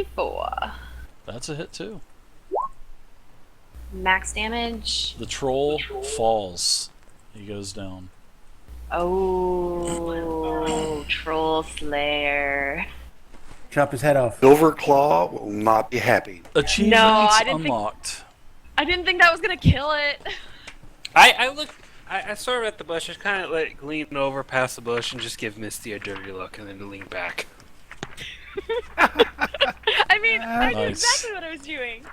4. That's a hit too. Max damage. The troll falls. He goes down. Oh, Troll Slayer. Chop his head off. Silverclaw will not be happy. No, Achievements I didn't think unlocked. I didn't think that was gonna kill it. I look. I sort of at the bush. I kind of like lean over past the bush and just give Misty a dirty look, and then lean back. I mean, I knew Nice. exactly what I was doing.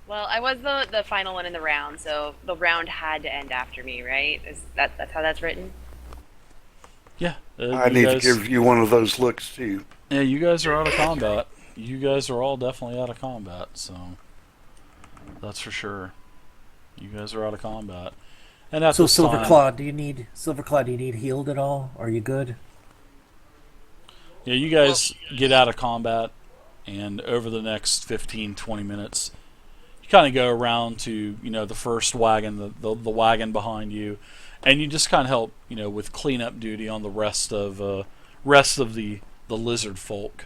Well, I was the final one in the round, so the round had to end after me, right? That's how that's written? Yeah. I you need guys, to give you one of those looks too. Yeah, you guys are out of combat. You guys are all definitely out of combat, so that's for sure. You guys are out of combat. And at So this time, Silverclaw, do you need healed at all? Are you good? yeah, you guys get out of combat, and over the next 15-20 minutes, you kind of go around to the first wagon, the wagon behind you, and you just kind of help with cleanup duty on the rest of the lizard folk.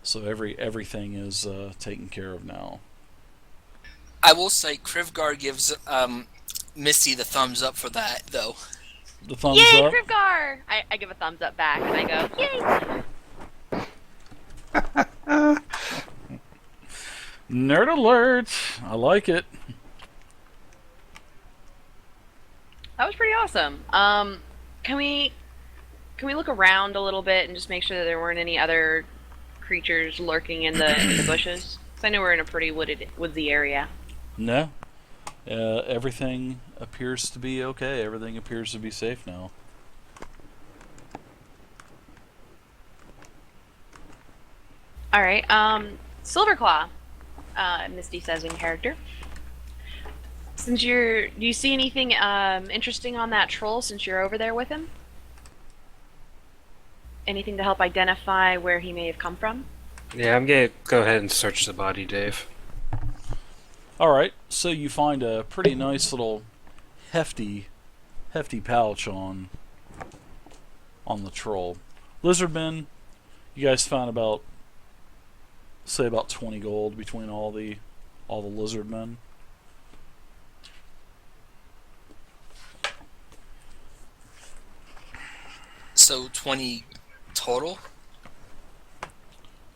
So everything is taken care of now. I will say Krivgar gives Misty the thumbs up for that, though. The thumbs Yay, up. Krivgar! I give a thumbs up back, and I go, yay! Nerd alert! I like it. That was pretty awesome. Can we look around a little bit and just make sure that there weren't any other creatures lurking in the bushes? Because I know we're in a pretty woodsy area. No. Everything appears to be okay. Everything appears to be safe now. Alright, Silverclaw, Misty says in character. Do you see anything interesting on that troll since you're over there with him? Anything to help identify where he may have come from? Yeah, I'm gonna go ahead and search the body, Dave. Alright, so you find a pretty nice little hefty pouch on the troll. Lizardmen, you guys found about 20 gold between all the lizardmen. So 20 total?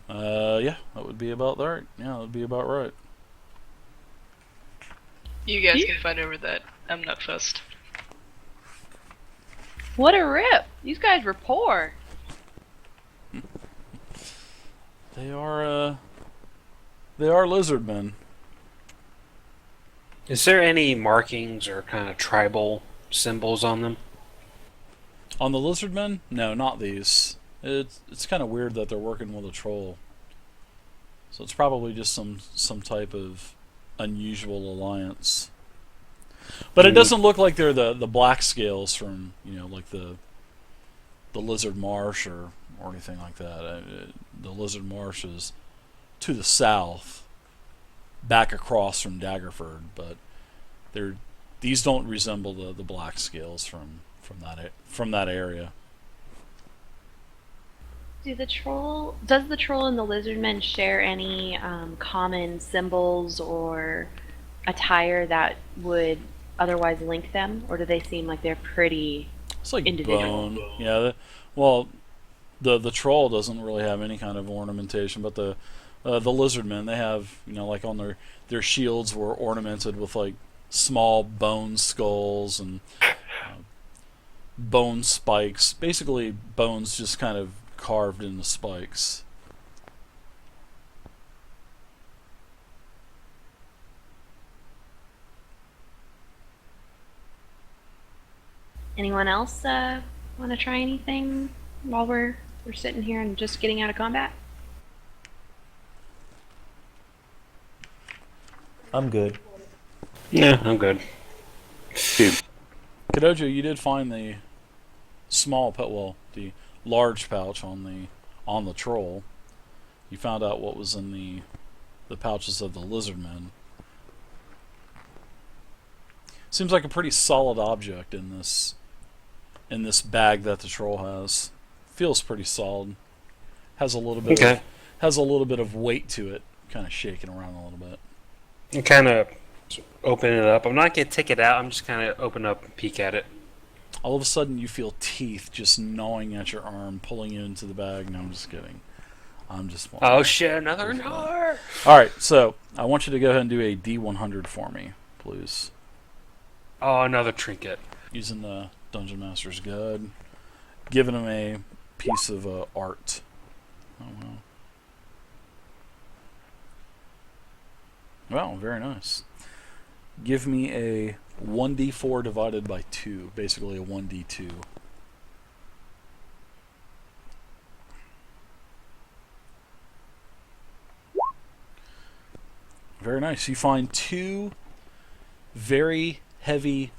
Yeah, that would be about right. Yeah, that would be about right. You guys can fight over that. I'm not fussed. What a rip! These guys were poor. They are lizardmen. Is there any markings or kind of tribal symbols on them? On the lizardmen? No, not these. It's kind of weird that they're working with a troll. So it's probably just some type of unusual alliance. But it doesn't look like they're the black scales from like the lizard marsh or anything like that. The lizard marsh is to the south, back across from Daggerford, but these don't resemble the black scales from that area. Does the troll and the lizardmen share any common symbols or attire that would otherwise link them, or do they seem like they're pretty It's like individual? bone. Yeah. The troll doesn't really have any kind of ornamentation, but the lizardmen, they have like on their shields were ornamented with like small bone skulls and bone spikes. Basically, bones just kind of carved into spikes. Anyone else want to try anything while we're sitting here and just getting out of combat? I'm good. Yeah, I'm good. Kadojo, you did find the the large pouch on the troll. You found out what was in the pouches of the lizardmen. Seems like a pretty solid object in in this bag that the troll has. Feels pretty solid. Has a little bit Okay. has a little bit of weight to it, kind of shaking around a little bit. And kind of open it up. I'm not gonna take it out. I'm just kind of open up and peek at it. All of a sudden, you feel teeth just gnawing at your arm, pulling you into the bag. No, I'm just kidding. I'm just. Oh shit! Another Nard. All right, so I want you to go ahead and do a D100 for me, please. Oh, another trinket. Using the Dungeon Master's Guide, giving him a piece of art. Oh wow! Wow, very nice. Give me a 1d4 divided by 2, basically a 1d2. Very nice. You find 2 very heavy,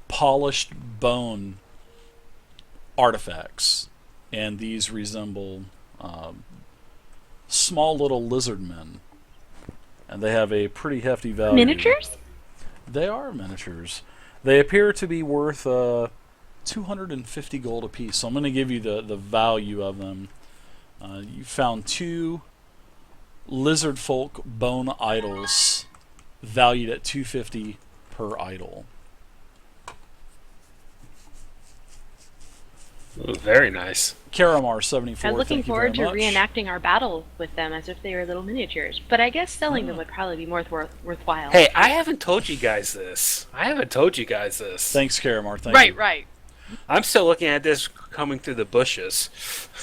polished bone artifacts, and these resemble small little lizardmen, and they have a pretty hefty value. Miniatures? They are miniatures. They appear to be worth 250 gold apiece. So I'm going to give you the value of them. You found 2 lizard folk bone idols valued at 250 per idol. Ooh, very nice. Karamar 74. I'm looking thank you forward to very much. reenacting our battle with them as if they were little miniatures. But I guess selling them would probably be more worthwhile. Hey, I haven't told you guys this. Thanks, Karamar. Thank you. Right. I'm still looking at this coming through the bushes.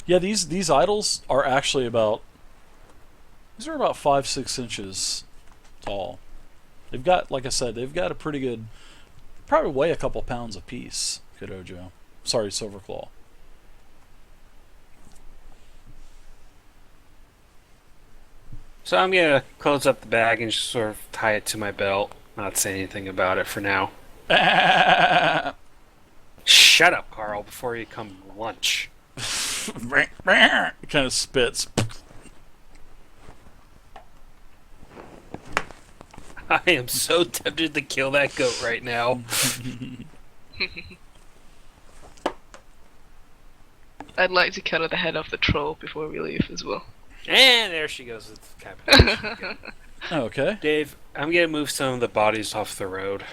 Yeah, these idols are actually about 5-6 inches tall. They've got, like I said, they've got a pretty good, probably weigh a couple pounds apiece. Good Ojo. Sorry, Silverclaw. So I'm gonna close up the bag and just sort of tie it to my belt. Not say anything about it for now. Shut up, Carl, before you come lunch. It kind of spits. I am so tempted to kill that goat right now. I'd like to cut the head off the troll before we leave as well. And there she goes with the decapitation. Okay. Dave, I'm gonna move some of the bodies off the road.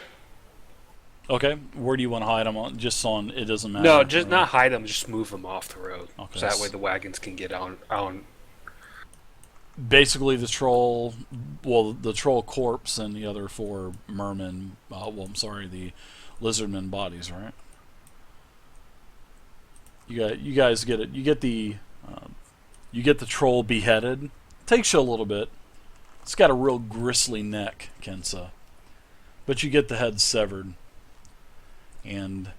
Okay. Where do you want to hide them on? Just on. It doesn't matter. No, just not hide them. Just move them off the road, Okay. so that way the wagons can get on. Basically, the troll. Well, the troll corpse and the other 4 mermen. The lizardmen bodies, right? You guys get it. You get the troll beheaded. Takes you a little bit. It's got a real gristly neck, Kensa. But you get the head severed. And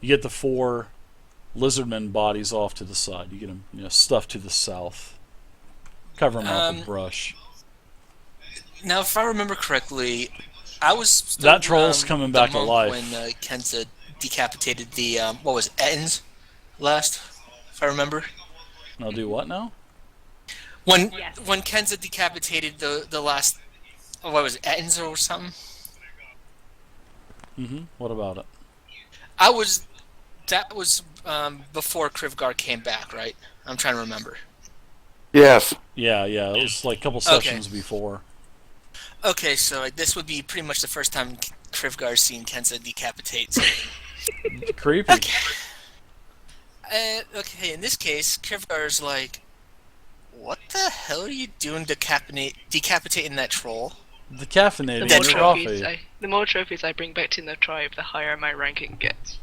you get the 4 lizardmen bodies off to the side. You get them stuffed to the south. Cover them up with brush. Now, if I remember correctly, I was still, That troll's coming the back to monk life. when Kenza decapitated the what was it, Ettins last, if I remember. I'll do what now? When Yes. when Kenza decapitated the last, what was it, Ettins or something? What about it? That was before Krivgar came back, right? I'm trying to remember. Yes. Yeah. It was like a couple Okay. sessions before. Okay, so this would be pretty much the first time Krivgar's seen Kenza decapitate. So. Creepy. Okay, in this case, Krivgar's like, what the hell are you doing decapitating that troll? The caffeinating The more, is trophies coffee. the more trophies I bring back to the tribe, the higher my ranking gets.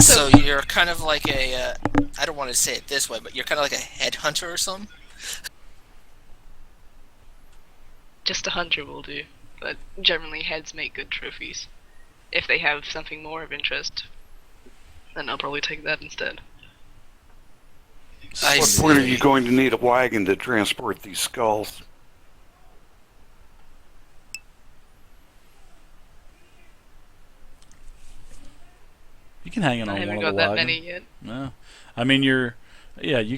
So you're kind of like a, I don't want to say it this way, but you're kind of like a headhunter or something? Just a hunter will do, but generally heads make good trophies. If they have something more of interest, then I'll probably take that instead. I What see. point are you going to need a wagon to transport these skulls? You can hang it on I one haven't of the got that wagon. many yet. No, I mean you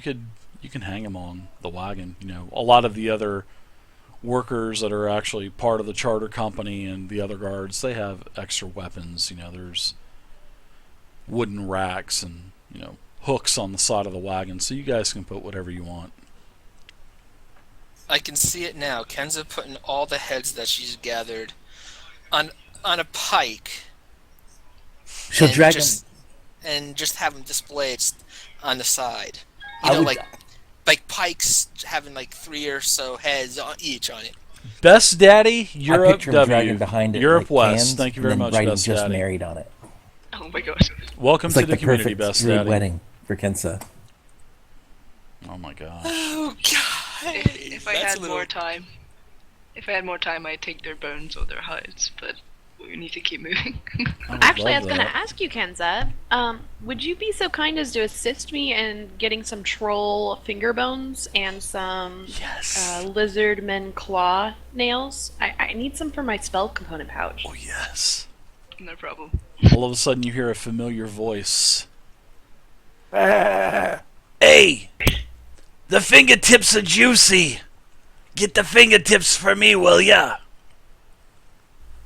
can hang them on the wagon. A lot of the other workers that are actually part of the charter company and the other guards, they have extra weapons. You know, there's wooden racks and, you know, hooks on the side of the wagon, so you guys can put whatever you want. I can see it now. Kenza putting all the heads that she's gathered on a pike. She'll and drag just, them. and just have them displayed on the side. I You know, would- like pikes having like 3 or so heads on each on it. Best Daddy, I Europe picture him dragging W. behind it Europe like West. cans, Thank you and very then much, writing Best just Daddy. married on it. Oh my gosh. Welcome It's to like the the community, perfect Best druid Daddy. wedding for Kensa. Oh my gosh. Oh god! If I had more time, I'd take their bones or their hides. But we need to keep moving. Actually, I love was going to that. ask you, Kenza. Would you be so kind as to assist me in getting some troll finger bones and some lizardmen claw nails? I need some for my spell component pouch. Oh yes. No problem. All of a sudden you hear a familiar voice. Hey, the fingertips are juicy. Get the fingertips for me, will ya?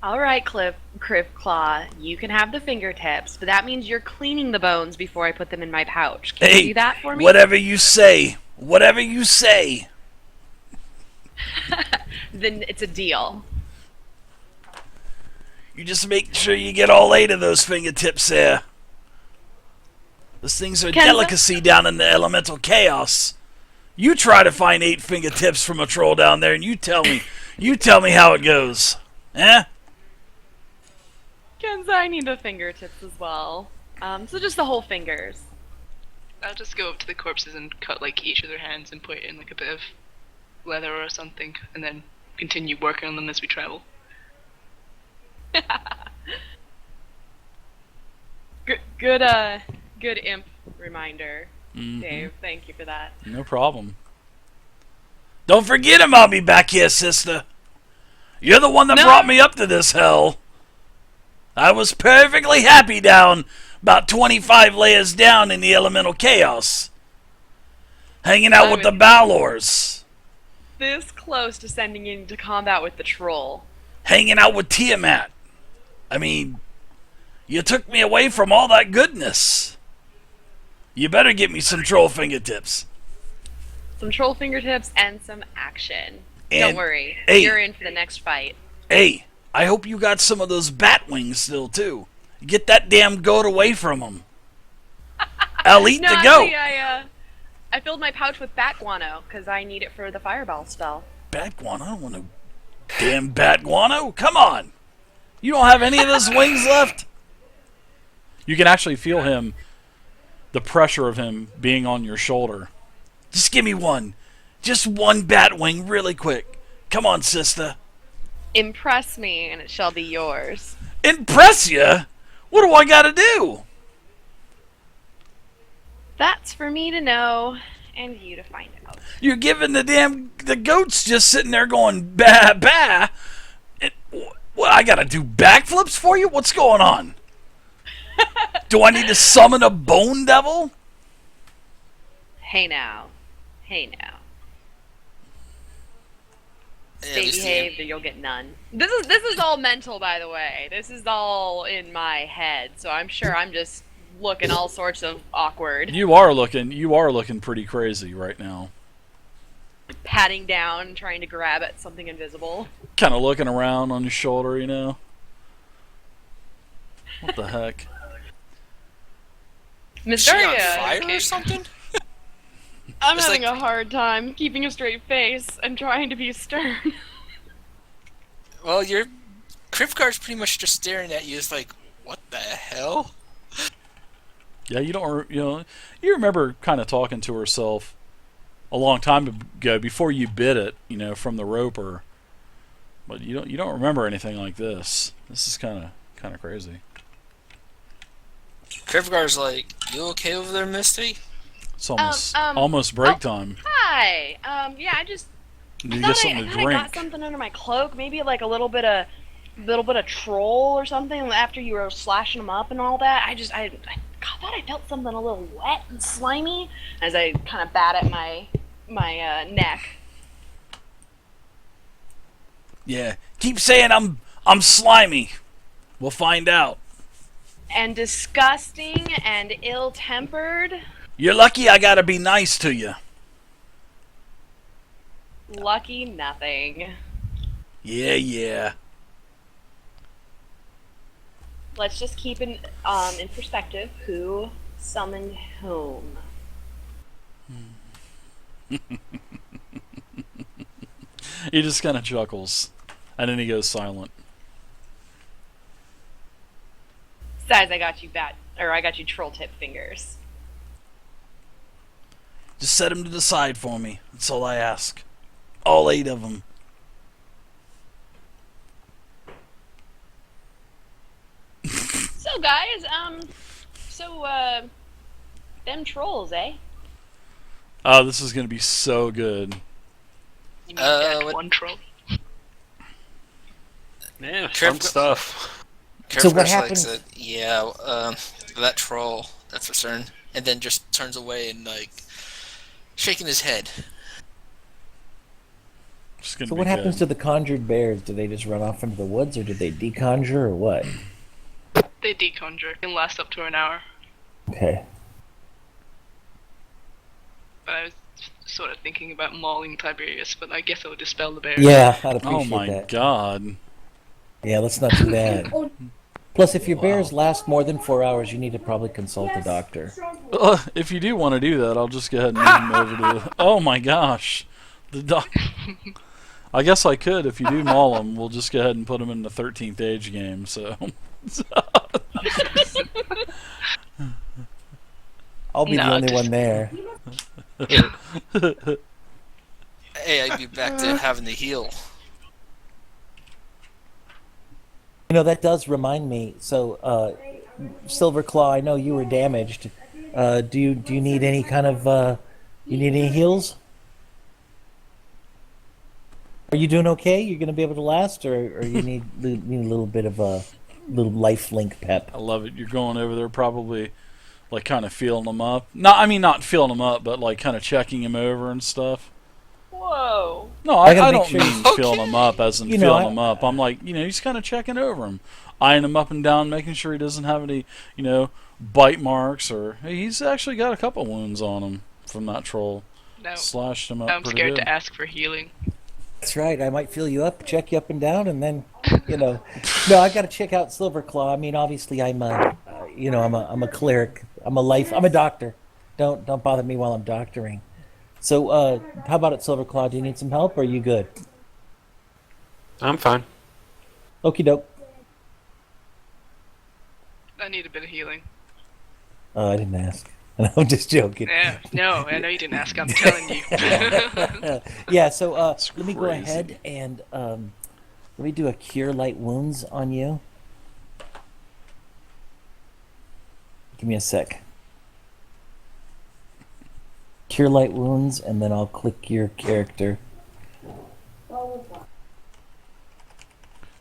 All right, Crib Claw, you can have the fingertips, but that means you're cleaning the bones before I put them in my pouch. Can Hey, you do that for me? whatever you say. Whatever you say. Then it's a deal. You just make sure you get all 8 of those fingertips there. Those things are a Kenza? delicacy down in the elemental chaos. You try to find 8 fingertips from a troll down there, and you tell me how it goes. Eh? Kenza, I need the fingertips as well. So just the whole fingers. I'll just go up to the corpses and cut like each of their hands and put it in like a bit of leather or something, and then continue working on them as we travel. Good imp reminder, Mhm. Dave. Thank you for that. No problem. Don't forget him, I'll be back here, sister. You're the one that No. brought me up to this hell. I was perfectly happy down about 25 layers down in the elemental chaos. Hanging out with the Balors. This close to sending you into combat with the troll. Hanging out with Tiamat. I mean, you took me away from all that goodness. You better get me some troll fingertips. Some troll fingertips and some action. And- Don't worry, hey. you're in for the next fight. Hey, I hope you got some of those bat wings still, too. Get that damn goat away from him. I'll eat No, the goat. actually, I filled my pouch with bat guano because I need it for the fireball spell. Bat guano? I don't want no damn bat guano. Come on. You don't have any of those wings left? You can actually feel him, the pressure of him being on your shoulder. Just give me one. Just one bat wing really quick. Come on, sister. Impress me, and it shall be yours. Impress ya? What do I gotta do? That's for me to know, and you to find out. You're giving the goats just sitting there going bah bah. What, I gotta do backflips for you? What's going on? Do I need to summon a bone devil? Hey now. Hey now. Yeah, Stay we see behaved or you'll get none. This is all mental, by the way. This is all in my head, so I'm sure I'm just looking all sorts of awkward. You are looking pretty crazy right now. Patting down, trying to grab at something invisible. Kind of looking around on your shoulder, you know. What the heck? Is she on Mysteria, fire or something? I'm It's having like- a hard time keeping a straight face and trying to be stern. Well, your Krivkar's pretty much just staring at you. It's like, what the hell? Yeah, you remember kind of talking to herself a long time ago before you bit it, you know, from the roper. But you don't remember anything like this. This is kind of crazy. Krivkar's like, you okay over there, Misty? It's almost Um, almost break oh. time. Hi. Yeah, I just You thought get something I to thought I got drink. something under my cloak. Maybe like a little bit of troll or something. After you were slashing them up and all that, I thought I felt something a little wet and slimy as I kind of bat at my neck. Yeah. Keep saying I'm slimy. We'll find out. And disgusting and ill-tempered. You're lucky I gotta be nice to you. Lucky nothing. Yeah. Let's just keep in perspective who summoned whom. He just kind of chuckles, and then he goes silent. Besides, I got you troll tip fingers. Just set him to the side for me. That's all I ask. All 8 of them. So guys, them trolls, eh? Oh, this is gonna be so good. You mean that what- one troll? Yeah, Careful. fun stuff. So what Carefresh happens- likes it. Yeah, that troll, that's for certain. And then just turns away and, like, shaking his head. It's gonna So be what happens good. to the conjured bears? Do they just run off into the woods, or do they deconjure, or what? They deconjure. Can last up to an hour. Okay. But I was sort of thinking about mauling Tiberius, but I guess I would dispel the bears. Yeah, I'd appreciate Oh my that. god. Yeah, let's not do that. Plus, if your bears last more than 4 hours, you need to probably consult a doctor. If you do want to do that, I'll just go ahead and move him over to. Oh my gosh, the doc. I guess I could if you do maul him. We'll just go ahead and put him in the 13th age game. So. I'll be No, the only just- one there. Hey, I'd be back to having the heal. You know, that does remind me. So, Silverclaw, I know you were damaged. Do you need any kind of you need any heals? Are you doing okay? You're going to be able to last, or you need a little bit of a little life link pep? I love it. You're going over there probably like kind of feeling him up. Not feeling him up, but like kind of checking him over and stuff. Whoa. No, I I gotta don't make sure mean you- feeling him up as in You know, feeling him up. I'm like, he's kind of checking over him, eyeing him up and down, making sure he doesn't have any, bite marks, or hey, he's actually got a couple wounds on him from that troll. Now, Slashed him up I'm pretty scared good. to ask for healing. That's right. I might feel you up, check you up and down, and then, No, I got to check out Silverclaw. I mean, obviously, I'm I'm a cleric. I'm a doctor. Don't bother me while I'm doctoring. So, how about it, Silverclaw? Do you need some help, or are you good? I'm fine. Okie doke. I need a bit of healing. Oh, I didn't ask. I'm just joking. Yeah, no, I know you didn't ask. I'm telling you. Yeah, so That's let me go crazy. ahead and let me do a cure light wounds on you. Give me a sec. Cure light wounds, and then I'll click your character.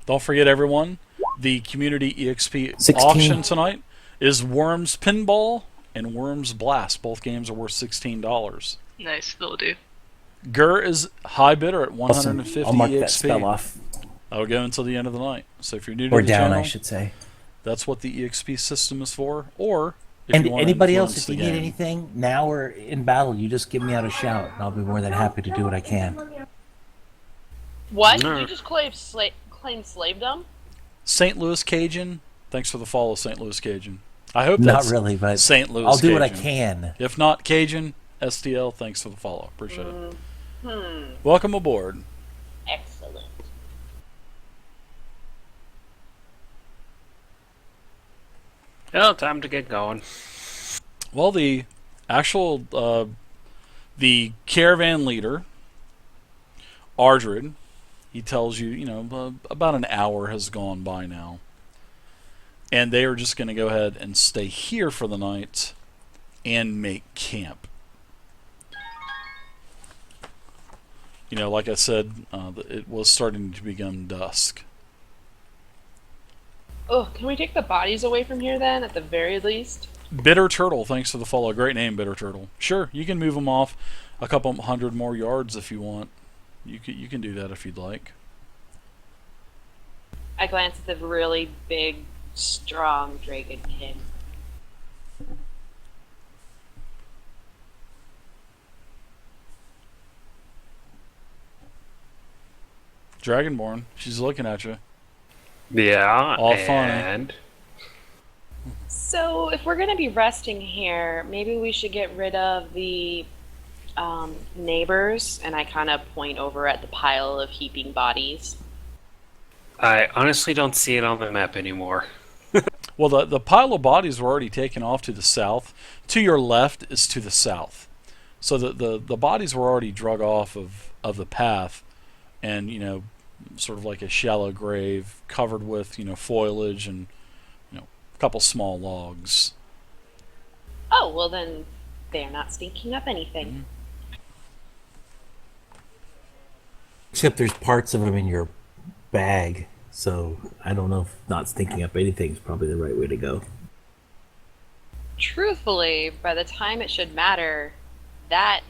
Don't forget, everyone, the Community EXP 16. auction tonight is Worms Pinball and Worms Blast. Both games are worth $16. Nice, that'll do. Gur is high bidder at Awesome. 150 I'll mark that EXP. spell off. That'll go until the end of the night. So if you're new to Or the down, channel, I should say. that's what the EXP system is for. Or if And you want to anybody else, influence if you the need game. anything, now or in battle, you just give me out a shout, and I'll be more than happy to do what I can. What? No. Did you just claim slavedom? St. Louis Cajun, thanks for the follow, St. Louis Cajun. I hope Not that's really, but St. Louis I'll do what I Cajun. can. If not Cajun, STL, thanks for the follow. Appreciate it. Hmm. Welcome aboard. Excellent. Well, time to get going. Well, the actual the caravan leader, Ardred, he tells you, about an hour has gone by now, and they are just going to go ahead and stay here for the night and make camp. Like I said, it was starting to become dusk. Oh, can we take the bodies away from here then, at the very least? Bitter Turtle, thanks for the follow. Great name, Bitter Turtle. Sure, you can move them off a couple hundred more yards if you want. You can do that if you'd like. I glance at the really big, strong dragonkin. Dragonborn. She's looking at you. Yeah, All funny. and So, if we're gonna be resting here, maybe we should get rid of the neighbors. And I kind of point over at the pile of heaping bodies. I honestly don't see it on the map anymore. Well, the pile of bodies were already taken off to the south. To your left is to the south. So the bodies were already drug off of the path, and sort of like a shallow grave covered with foliage and a couple small logs. Oh, well then, they're not stinking up anything. Except there's parts of them in your bag, so I don't know if not stinking up anything is probably the right way to go. Truthfully, by the time it should matter, that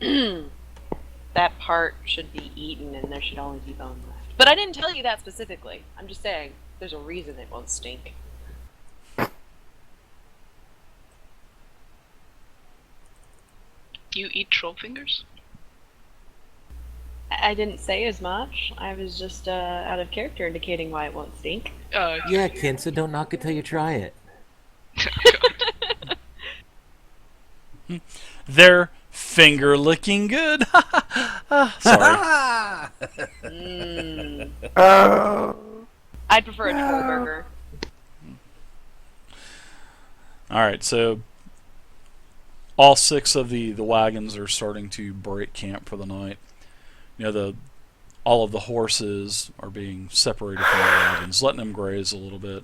that part should be eaten and there should only be bone left. But I didn't tell you that specifically. I'm just saying there's a reason it won't stink. You eat troll fingers? I didn't say as much. I was just out of character indicating why it won't stink. Yeah, Ken, so don't knock it till you try it. They're finger licking good. Sorry. I'd prefer a troll burger. All right, so all 6 of the wagons are starting to break camp for the night. All of the horses are being separated from the wagons, letting them graze a little bit.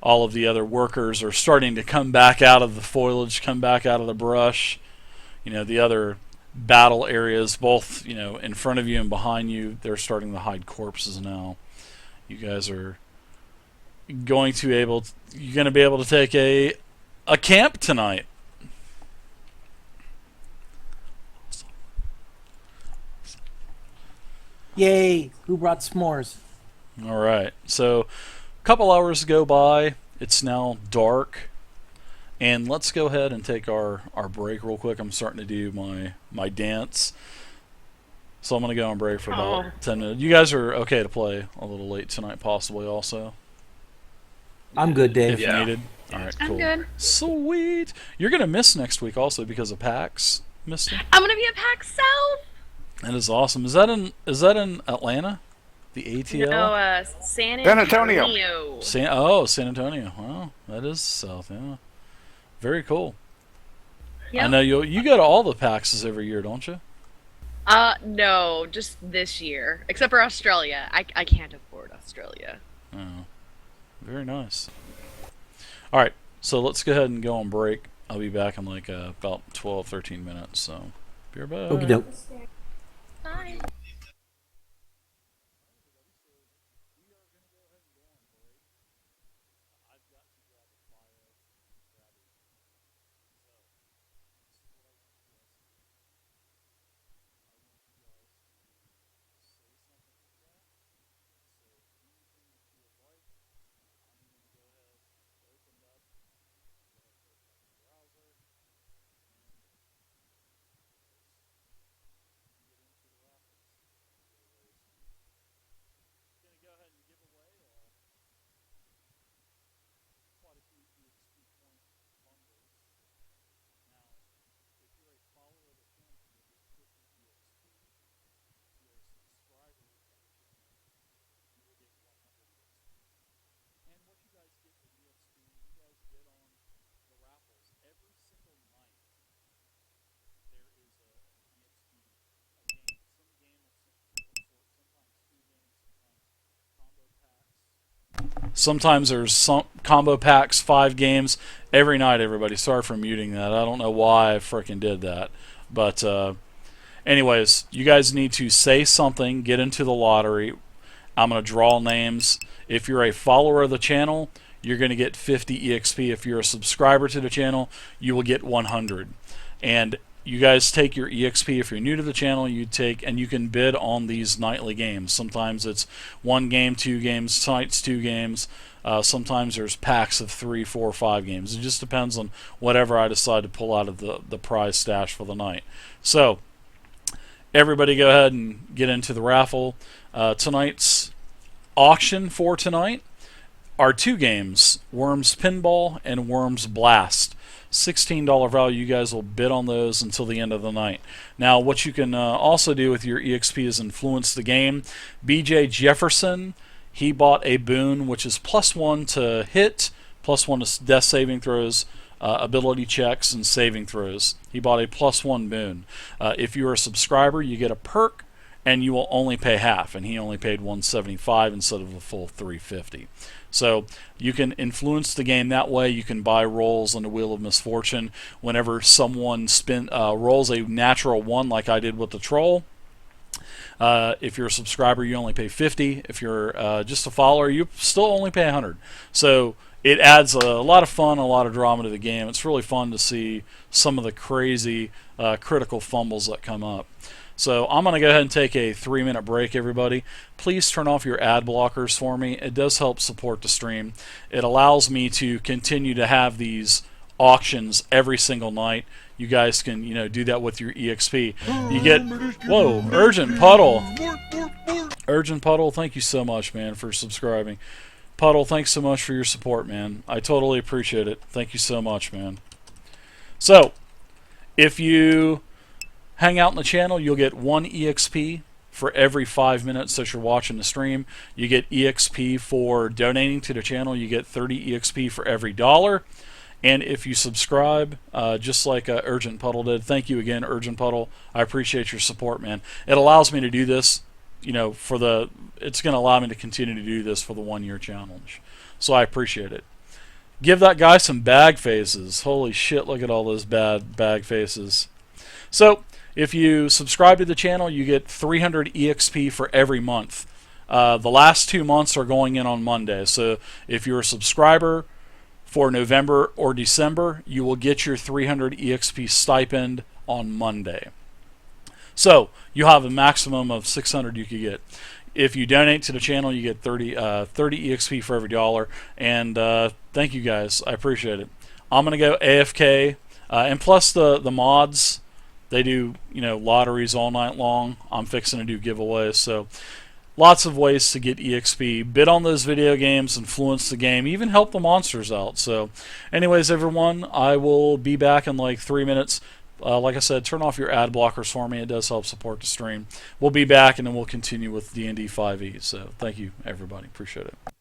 All of the other workers are starting to come back out of the foliage, come back out of the brush. The other battle areas, both in front of you and behind you, they're starting to hide corpses now. You guys are going to be able to take a camp tonight. Yay! Who brought s'mores? All right. So, a couple hours go by. It's now dark, and let's go ahead and take our break real quick. I'm starting to do my dance, so I'm going to go on break for about 10 minutes. You guys are okay to play a little late tonight, possibly also. I'm good, Dave. If needed. All right, cool. I'm good. Sweet. You're going to miss next week also because of PAX, Misty. I'm gonna be at PAX South. That is awesome. Is that in Atlanta? The ATL? No, San Antonio. Antonio. San Antonio. Wow, that is south. Yeah, very cool. Yep. I know you go to all the PAXs every year, don't you? No, just this year. Except for Australia. I can't afford Australia. Oh, very nice. All right, so let's go ahead and go on break. I'll be back in like about 12, 13 minutes. So, be right back. Okie doke. Bye. Sometimes there's some combo packs, 5 games every night. Everybody, sorry for muting that. I don't know why I freaking did that, but anyways, you guys need to say something. Get into the lottery. I'm gonna draw names. If you're a follower of the channel, you're gonna get 50 EXP. If you're a subscriber to the channel, you will get 100. And you guys take your EXP. If you're new to the channel, you take and you can bid on these nightly games. Sometimes it's 1 game, 2 games, tonight's 2 games. Sometimes there's packs of 3, 4, 5 games. It just depends on whatever I decide to pull out of the prize stash for the night. So everybody go ahead and get into the raffle. Tonight's auction for tonight are 2 games, Worms Pinball and Worms Blast. $16 value. You guys will bid on those until the end of the night. Now, what you can also do with your EXP is influence the game. BJ Jefferson, he bought a boon which is +1 to hit, +1 to death saving throws, ability checks, and saving throws. He bought a +1 boon. If you're a subscriber, you get a perk, and you will only pay half, and he only paid $175 instead of a full $350. So you can influence the game that way. You can buy rolls on the Wheel of Misfortune. Whenever someone rolls a natural 1 like I did with the troll, if you're a subscriber, you only pay $50. If you're just a follower, you still only pay $100. So it adds a lot of fun, a lot of drama to the game. It's really fun to see some of the crazy critical fumbles that come up. So I'm going to go ahead and take a 3-minute break, everybody. Please turn off your ad blockers for me. It does help support the stream. It allows me to continue to have these auctions every single night. You guys can, do that with your EXP. You get, whoa, Urgent Puddle. Urgent Puddle, thank you so much, man, for subscribing. Puddle, thanks so much for your support, man. I totally appreciate it. Thank you so much, man. So, if you hang out in the channel, you'll get 1 EXP for every 5 minutes that you're watching the stream. You get EXP for donating to the channel. You get 30 EXP for every $1. And if you subscribe, just like Urgent Puddle did, thank you again, Urgent Puddle. I appreciate your support, man. It allows me to do this, it's going to allow me to continue to do this for the 1-year challenge. So I appreciate it. Give that guy some bag faces. Holy shit, look at all those bad bag faces. So, if you subscribe to the channel, you get 300 EXP for every month. The last 2 months are going in on Monday. So if you're a subscriber for November or December, you will get your 300 EXP stipend on Monday. So you have a maximum of 600 you could get. If you donate to the channel, you get 30 EXP for every $1. And thank you guys. I appreciate it. I'm going to go AFK. And plus the mods, they do, lotteries all night long. I'm fixing to do giveaways, so lots of ways to get EXP. Bid on those video games, influence the game, even help the monsters out. So, anyways, everyone, I will be back in like 3 minutes. Like I said, turn off your ad blockers for me. It does help support the stream. We'll be back, and then we'll continue with D&D 5e. So, thank you, everybody. Appreciate it.